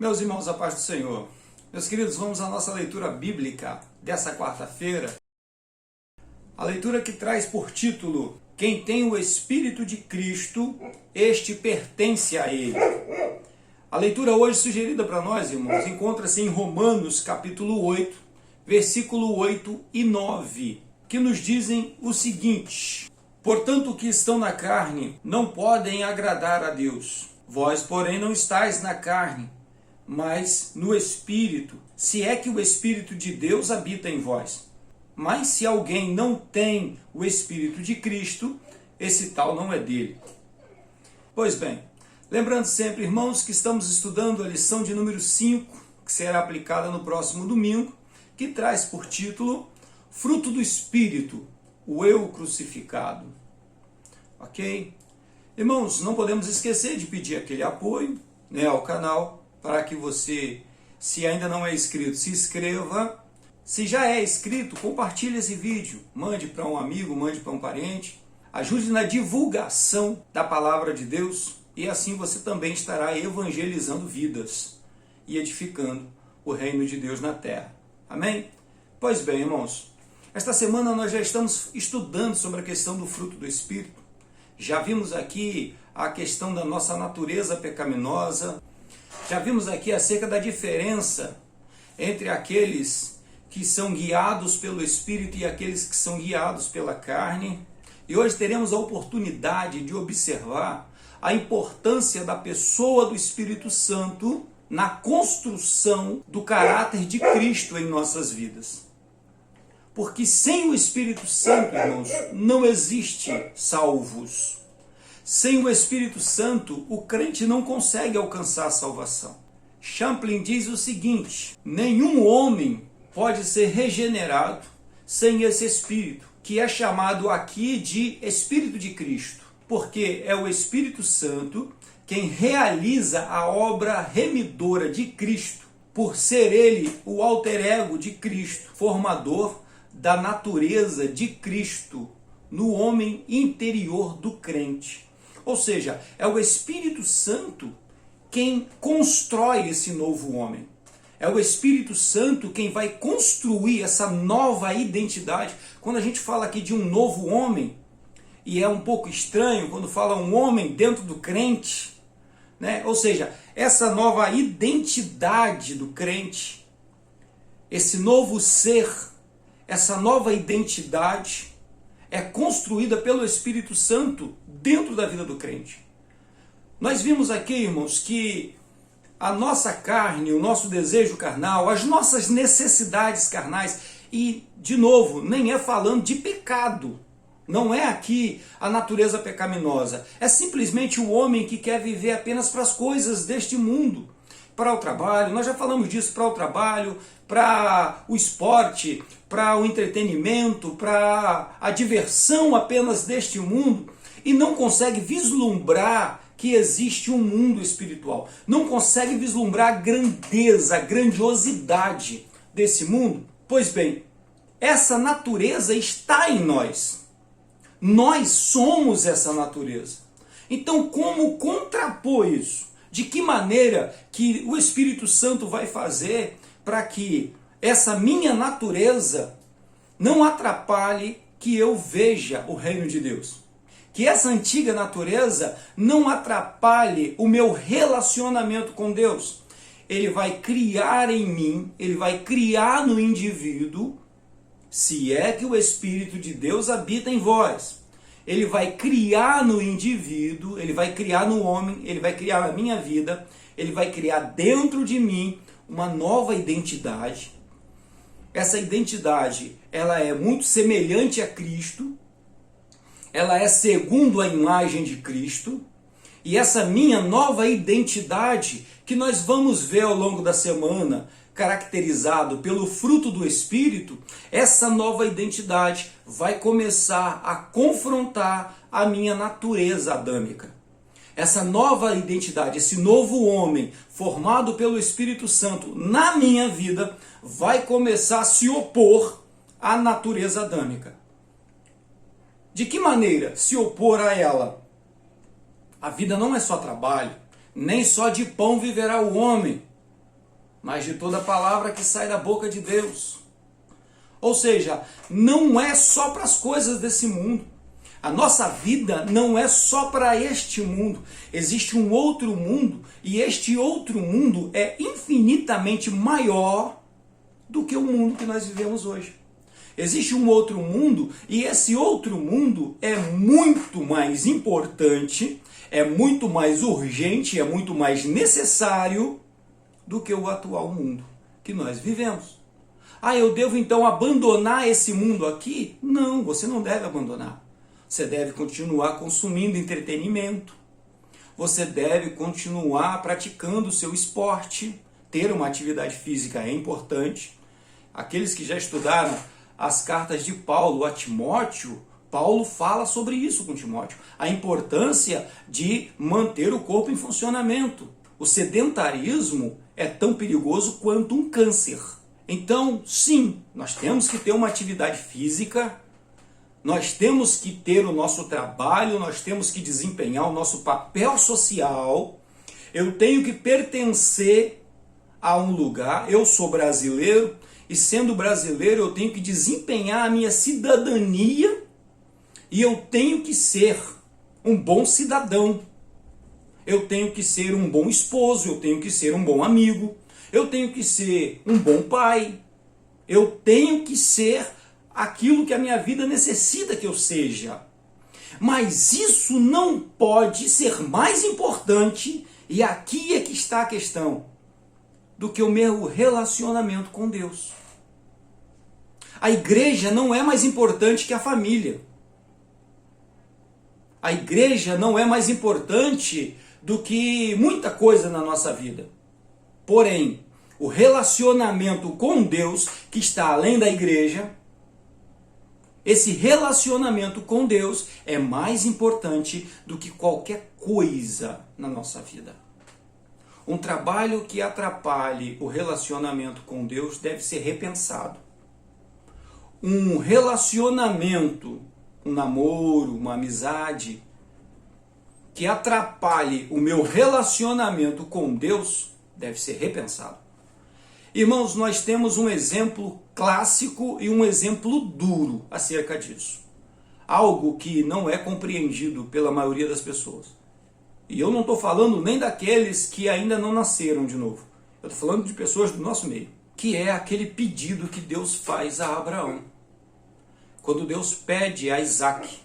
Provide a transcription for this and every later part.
Meus irmãos, a paz do Senhor. Meus queridos, vamos à nossa leitura bíblica dessa quarta-feira. A leitura que traz por título: Quem tem o Espírito de Cristo, este pertence a Ele. A leitura hoje sugerida para nós, irmãos, encontra-se em Romanos capítulo 8, versículo 8 e 9, que nos dizem o seguinte: Portanto, os que estão na carne não podem agradar a Deus. Vós, porém, não estáis na carne, mas no Espírito, se é que o Espírito de Deus habita em vós. Mas se alguém não tem o Espírito de Cristo, esse tal não é dele. Pois bem, lembrando sempre, irmãos, que estamos estudando a lição de número 5, que será aplicada no próximo domingo, que traz por título Fruto do Espírito, o eu crucificado. Ok? Irmãos, não podemos esquecer de pedir aquele apoio, ao canal, para que você, se ainda não é inscrito, se inscreva. Se já é inscrito, compartilhe esse vídeo, mande para um amigo, mande para um parente, ajude na divulgação da palavra de Deus e assim você também estará evangelizando vidas e edificando o reino de Deus na terra. Amém? Pois bem, irmãos, esta semana nós já estamos estudando sobre a questão do fruto do Espírito. Já vimos aqui a questão da nossa natureza pecaminosa, já vimos aqui acerca da diferença entre aqueles que são guiados pelo Espírito e aqueles que são guiados pela carne. E hoje teremos a oportunidade de observar a importância da pessoa do Espírito Santo na construção do caráter de Cristo em nossas vidas. Porque sem o Espírito Santo, irmãos, não existe salvos. Sem o Espírito Santo, o crente não consegue alcançar a salvação. Champlin diz o seguinte: nenhum homem pode ser regenerado sem esse Espírito, que é chamado aqui de Espírito de Cristo, porque é o Espírito Santo quem realiza a obra remidora de Cristo, por ser ele o alter ego de Cristo, formador da natureza de Cristo no homem interior do crente. Ou seja, é o Espírito Santo quem constrói esse novo homem. É o Espírito Santo quem vai construir essa nova identidade. Quando a gente fala aqui de um novo homem, e é um pouco estranho quando fala um homem dentro do crente, Ou seja, essa nova identidade do crente, esse novo ser, essa nova identidade é construída pelo Espírito Santo dentro da vida do crente. Nós vimos aqui, irmãos, que a nossa carne, o nosso desejo carnal, as nossas necessidades carnais, e, de novo, nem é falando de pecado, não é aqui a natureza pecaminosa, é simplesmente o homem que quer viver apenas para as coisas deste mundo, para o trabalho, nós já falamos disso, para o trabalho, para o esporte, para o entretenimento, para a diversão apenas deste mundo, e não consegue vislumbrar que existe um mundo espiritual, não consegue vislumbrar a grandeza, a grandiosidade desse mundo. Pois bem, essa natureza está em nós. Nós somos essa natureza. Então, como contrapor isso? De que maneira que o Espírito Santo vai fazer para que essa minha natureza não atrapalhe que eu veja o reino de Deus? Que essa antiga natureza não atrapalhe o meu relacionamento com Deus. Ele vai criar em mim, ele vai criar no indivíduo, se é que o Espírito de Deus habita em vós. Ele vai criar no indivíduo, ele vai criar no homem, ele vai criar na minha vida, ele vai criar dentro de mim uma nova identidade. Essa identidade, ela é muito semelhante a Cristo, ela é segundo a imagem de Cristo, e essa minha nova identidade, que nós vamos ver ao longo da semana, caracterizado pelo fruto do Espírito, essa nova identidade vai começar a confrontar a minha natureza adâmica. Essa nova identidade, esse novo homem formado pelo Espírito Santo na minha vida, vai começar a se opor à natureza adâmica. De que maneira se opor a ela? A vida não é só trabalho, nem só de pão viverá o homem. mas de toda palavra que sai da boca de Deus. Ou seja, não é só para as coisas desse mundo. A nossa vida não é só para este mundo. Existe um outro mundo, e este outro mundo é infinitamente maior do que o mundo que nós vivemos hoje. Existe um outro mundo, e esse outro mundo é muito mais importante, é muito mais urgente, é muito mais necessário do que o atual mundo que nós vivemos. Ah, eu devo então abandonar esse mundo aqui? Não, você não deve abandonar. Você deve continuar consumindo entretenimento. Você deve continuar praticando o seu esporte. Ter uma atividade física é importante. Aqueles que já estudaram as cartas de Paulo a Timóteo, Paulo fala sobre isso com Timóteo. A importância de manter o corpo em funcionamento. O sedentarismo é tão perigoso quanto um câncer. Então, sim, nós temos que ter uma atividade física, nós temos que ter o nosso trabalho, nós temos que desempenhar o nosso papel social. Eu tenho que pertencer a um lugar, eu sou brasileiro, e sendo brasileiro eu tenho que desempenhar a minha cidadania, e eu tenho que ser um bom cidadão. Eu tenho que ser um bom esposo, eu tenho que ser um bom amigo, eu tenho que ser um bom pai, eu tenho que ser aquilo que a minha vida necessita que eu seja. Mas isso não pode ser mais importante, e aqui é que está a questão, do que o meu relacionamento com Deus. A igreja não é mais importante que a família. A igreja não é mais importante do que muita coisa na nossa vida. Porém, o relacionamento com Deus, que está além da igreja, esse relacionamento com Deus é mais importante do que qualquer coisa na nossa vida. Um trabalho que atrapalhe o relacionamento com Deus deve ser repensado. Um relacionamento, um namoro, uma amizade, que atrapalhe o meu relacionamento com Deus, deve ser repensado. Irmãos, nós temos um exemplo clássico e um exemplo duro acerca disso. Algo que não é compreendido pela maioria das pessoas. E eu não estou falando nem daqueles que ainda não nasceram de novo. Eu estou falando de pessoas do nosso meio. Que é aquele pedido que Deus faz a Abraão. Quando Deus pede a Isaac,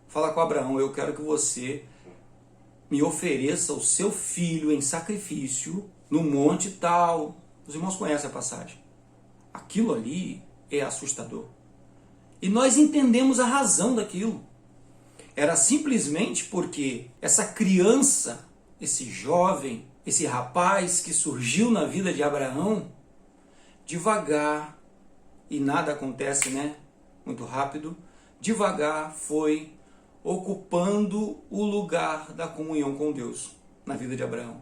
fala com Abraão, eu quero que você me ofereça o seu filho em sacrifício no monte tal. Os irmãos conhecem a passagem. Aquilo ali é assustador. E nós entendemos a razão daquilo. Era simplesmente porque essa criança, esse jovem, esse rapaz que surgiu na vida de Abraão, devagar, e nada acontece, né? Muito rápido, devagar foi ocupando o lugar da comunhão com Deus na vida de Abraão.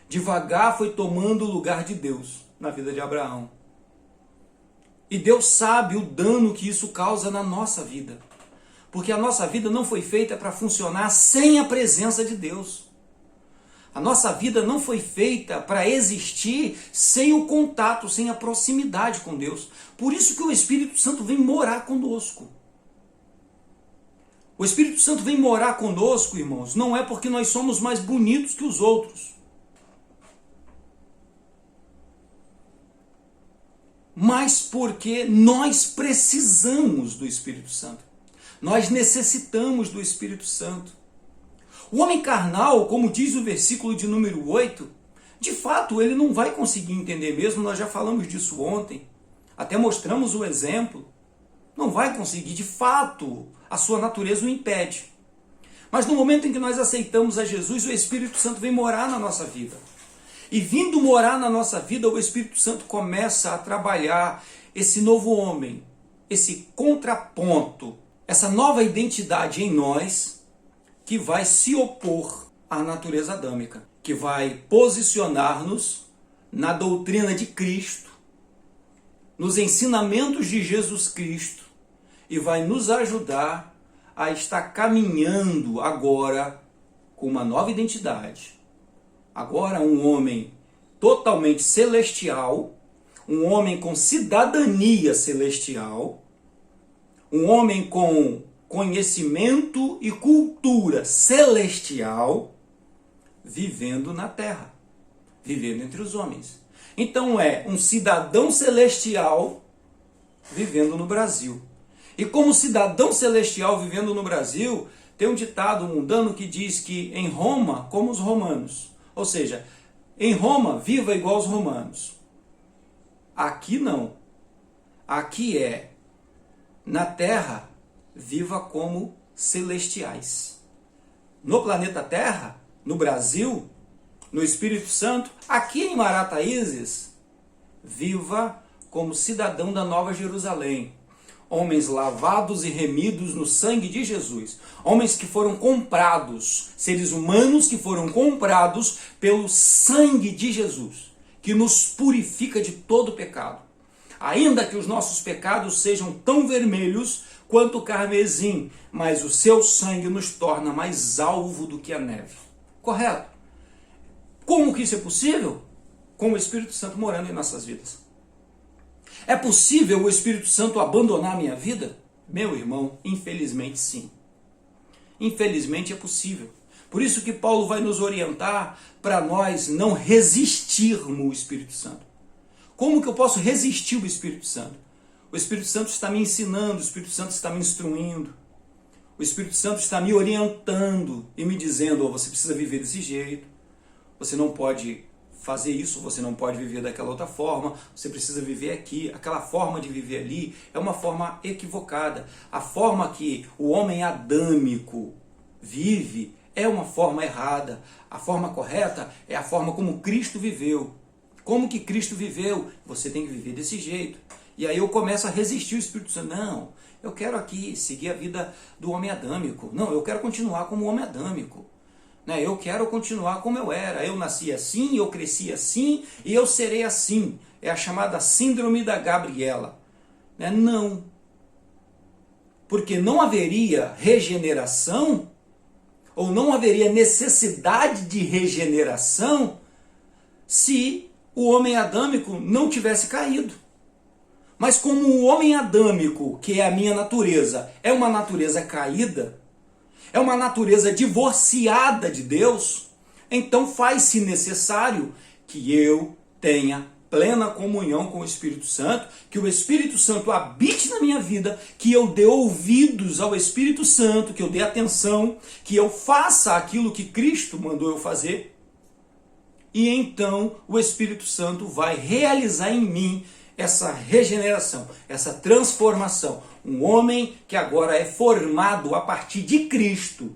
Devagar foi tomando o lugar de Deus na vida de Abraão. E Deus sabe o dano que isso causa na nossa vida. Porque a nossa vida não foi feita para funcionar sem a presença de Deus. A nossa vida não foi feita para existir sem o contato, sem a proximidade com Deus. Por isso que o Espírito Santo vem morar conosco. O Espírito Santo vem morar conosco, irmãos, não é porque nós somos mais bonitos que os outros. Mas porque nós precisamos do Espírito Santo. Nós necessitamos do Espírito Santo. O homem carnal, como diz o versículo de número 8, de fato ele não vai conseguir entender mesmo, nós já falamos disso ontem, até mostramos o exemplo. Não vai conseguir, de fato, a sua natureza o impede. Mas no momento em que nós aceitamos a Jesus, o Espírito Santo vem morar na nossa vida. E vindo morar na nossa vida, o Espírito Santo começa a trabalhar esse novo homem, esse contraponto, essa nova identidade em nós, que vai se opor à natureza adâmica, que vai posicionar-nos na doutrina de Cristo, nos ensinamentos de Jesus Cristo, e vai nos ajudar a estar caminhando agora com uma nova identidade. Agora um homem totalmente celestial, um homem com cidadania celestial, um homem com conhecimento e cultura celestial, vivendo na terra, vivendo entre os homens. Então é um cidadão celestial vivendo no Brasil. E como cidadão celestial vivendo no Brasil, tem um ditado mundano que diz que em Roma, como os romanos. Ou seja, em Roma, viva igual os romanos. Aqui não. Aqui é, na Terra, viva como celestiais. No planeta Terra, no Brasil, no Espírito Santo, aqui em Marataízes, viva como cidadão da Nova Jerusalém. Homens lavados e remidos no sangue de Jesus. Homens que foram comprados, seres humanos que foram comprados pelo sangue de Jesus, que nos purifica de todo pecado. Ainda que os nossos pecados sejam tão vermelhos quanto o carmesim, mas o seu sangue nos torna mais alvo do que a neve. Correto? Como que isso é possível? Com o Espírito Santo morando em nossas vidas. É possível o Espírito Santo abandonar a minha vida? Meu irmão, infelizmente sim. Infelizmente é possível. Por isso que Paulo vai nos orientar para nós não resistirmos o Espírito Santo. Como que eu posso resistir o Espírito Santo? O Espírito Santo está me ensinando, o Espírito Santo está me instruindo. O Espírito Santo está me orientando e me dizendo, você precisa viver desse jeito, você não pode fazer isso, você não pode viver daquela outra forma, você precisa viver aqui. Aquela forma de viver ali é uma forma equivocada. A forma que o homem adâmico vive é uma forma errada. A forma correta é a forma como Cristo viveu. Como que Cristo viveu? Você tem que viver desse jeito. E aí eu começo a resistir o Espírito Santo. Não, eu quero aqui seguir a vida do homem adâmico. Não, eu quero continuar como homem adâmico. Eu quero continuar como eu era. Eu nasci assim, eu cresci assim e eu serei assim. É a chamada síndrome da Gabriela. Não. Porque não haveria regeneração, ou não haveria necessidade de regeneração, se o homem adâmico não tivesse caído. Mas como o homem adâmico, que é a minha natureza, é uma natureza caída, é uma natureza divorciada de Deus, então faz-se necessário que eu tenha plena comunhão com o Espírito Santo, que o Espírito Santo habite na minha vida, que eu dê ouvidos ao Espírito Santo, que eu dê atenção, que eu faça aquilo que Cristo mandou eu fazer, e então o Espírito Santo vai realizar em mim essa regeneração, essa transformação. Um homem que agora é formado a partir de Cristo,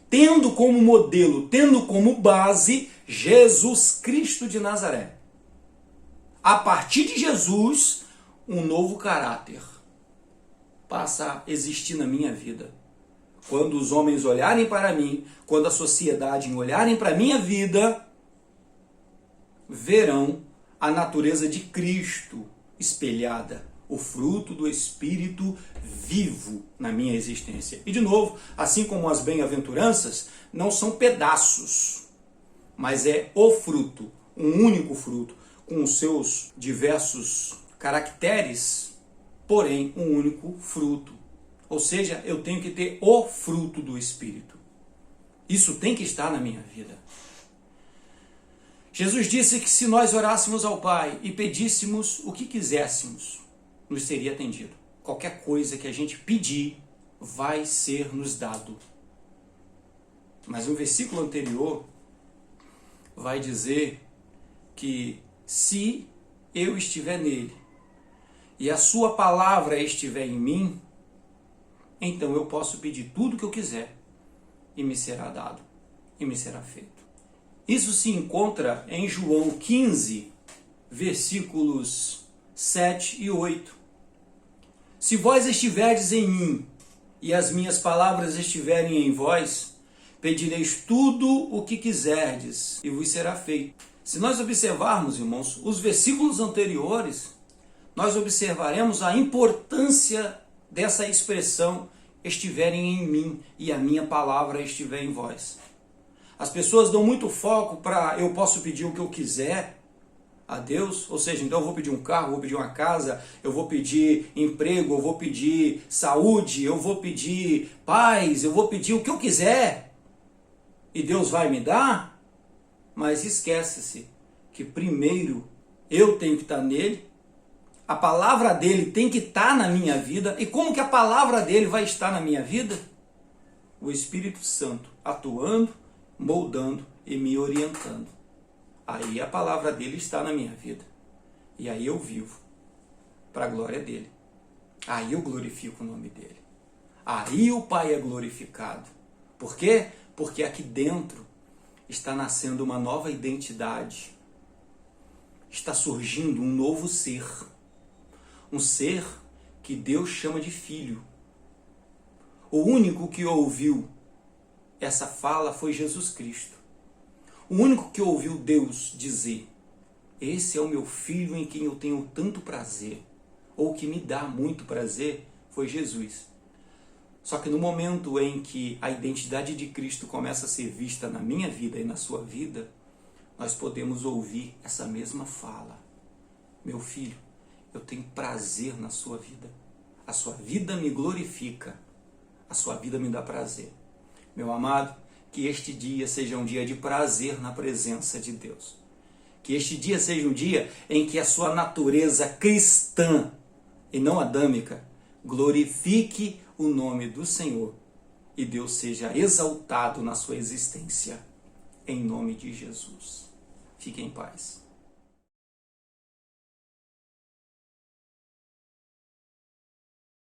tendo como modelo, tendo como base Jesus Cristo de Nazaré. A partir de Jesus, um novo caráter passa a existir na minha vida. Quando os homens olharem para mim, quando a sociedade olharem para a minha vida, verão a natureza de Cristo espelhada, o fruto do Espírito vivo na minha existência. E de novo, assim como as bem-aventuranças, não são pedaços, mas é o fruto, um único fruto, com os seus diversos caracteres, porém um único fruto. Ou seja, eu tenho que ter o fruto do Espírito. Isso tem que estar na minha vida. Jesus disse que se nós orássemos ao Pai e pedíssemos o que quiséssemos, nos seria atendido. Qualquer coisa que a gente pedir vai ser nos dado. Mas o versículo anterior vai dizer que se eu estiver nele e a sua palavra estiver em mim, então eu posso pedir tudo o que eu quiser e me será dado e me será feito. Isso se encontra em João 15, versículos 7 e 8. Se vós estiverdes em mim e as minhas palavras estiverem em vós, pedireis tudo o que quiserdes e vos será feito. Se nós observarmos, irmãos, os versículos anteriores, nós observaremos a importância dessa expressão estiverem em mim e a minha palavra estiver em vós. As pessoas dão muito foco para eu posso pedir o que eu quiser, a Deus, ou seja, então eu vou pedir um carro, eu vou pedir uma casa, eu vou pedir emprego, eu vou pedir saúde, eu vou pedir paz, eu vou pedir o que eu quiser, e Deus vai me dar? Mas esquece-se que primeiro eu tenho que estar nele, a palavra dele tem que estar na minha vida, e como que a palavra dele vai estar na minha vida? O Espírito Santo atuando, moldando e me orientando. Aí a palavra dele está na minha vida. E aí eu vivo para a glória dele. Aí eu glorifico o nome dele. Aí o Pai é glorificado. Por quê? Porque aqui dentro está nascendo uma nova identidade. Está surgindo um novo ser. Um ser que Deus chama de filho. O único que ouviu essa fala foi Jesus Cristo. O único que ouviu Deus dizer: esse é o meu filho em quem eu tenho tanto prazer, ou que me dá muito prazer, foi Jesus. Só que no momento em que a identidade de Cristo começa a ser vista na minha vida e na sua vida, nós podemos ouvir essa mesma fala: meu filho, eu tenho prazer na sua vida. A sua vida me glorifica. A sua vida me dá prazer. Meu amado, que este dia seja um dia de prazer na presença de Deus. Que este dia seja um dia em que a sua natureza cristã, e não adâmica, glorifique o nome do Senhor e Deus seja exaltado na sua existência. Em nome de Jesus. Fique em paz.